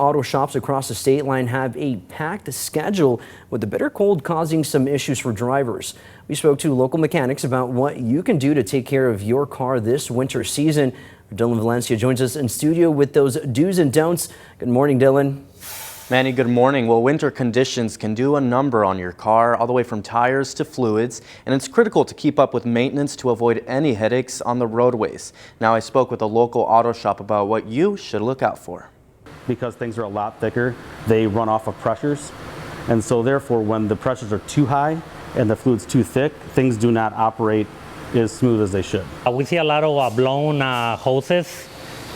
Auto shops across the state line have a packed schedule, with the bitter cold causing some issues for drivers. We spoke to local mechanics about what you can do to take care of your car this winter season. Dillon Valencia joins us in studio with those do's and don'ts. Good morning, Dillon. Manny, good morning. Well, winter conditions can do a number on your car, all the way from tires to fluids, and it's critical to keep up with maintenance to avoid any headaches on the roadways. Now, I spoke with a local auto shop about what you should look out for. Because things are a lot thicker, they run off of pressures, and so therefore when the pressures are too high and the fluid's too thick, things do not operate as smooth as they should. We see a lot of blown hoses,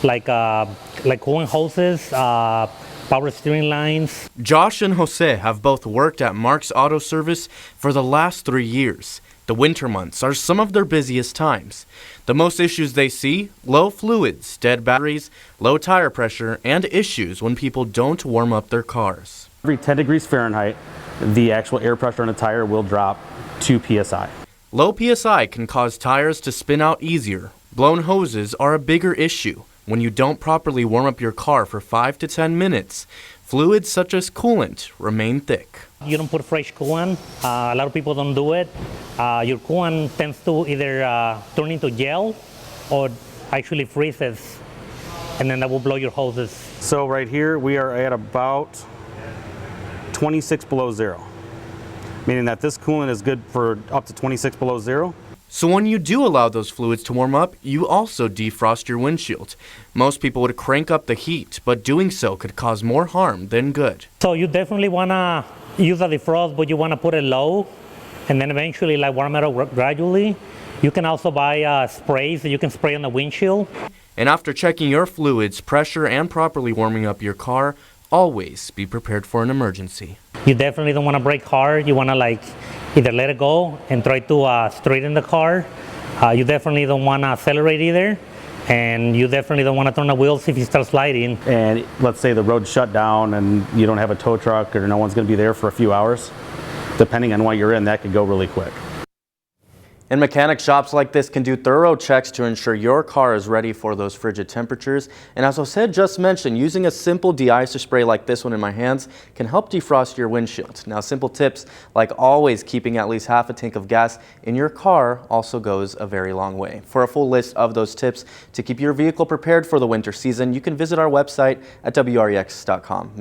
like coolant hoses, power steering lines. Josh and Jose have both worked at Mark's Auto Service for the last 3 years. The winter months are some of their busiest times. The most issues they see: low fluids, dead batteries, low tire pressure, and issues when people don't warm up their cars. Every 10 degrees Fahrenheit, the actual air pressure on a tire will drop 2 psi. Low psi can cause tires to spin out easier. Blown hoses are a bigger issue. When you don't properly warm up your car for 5 to 10 minutes, fluids such as coolant remain thick. You don't put fresh coolant. A lot of people don't do it. Your coolant tends to either turn into gel or actually freezes, and then that will blow your hoses. So right here we are at about 26 below zero, meaning that this coolant is good for up to 26 below zero. So when you do allow those fluids to warm up, you also defrost your windshield. Most people would crank up the heat, but doing so could cause more harm than good. So you definitely want to use a defrost, but you want to put it low and then eventually warm it up gradually. You can also buy sprays that you can spray on the windshield. And after checking your fluids, pressure, and properly warming up your car, always be prepared for an emergency. You definitely don't want to brake hard. You want to either let it go and try to straighten the car. You definitely don't want to accelerate either. And you definitely don't want to turn the wheels if you start sliding. And let's say the road's shut down and you don't have a tow truck or no one's going to be there for a few hours. Depending on what you're in, that could go really quick. And mechanic shops like this can do thorough checks to ensure your car is ready for those frigid temperatures. And as Jose just mentioned, using a simple de-icer spray like this one in my hands can help defrost your windshield. Now, simple tips like always keeping at least half a tank of gas in your car also goes a very long way. For a full list of those tips to keep your vehicle prepared for the winter season, you can visit our website at WREX.com.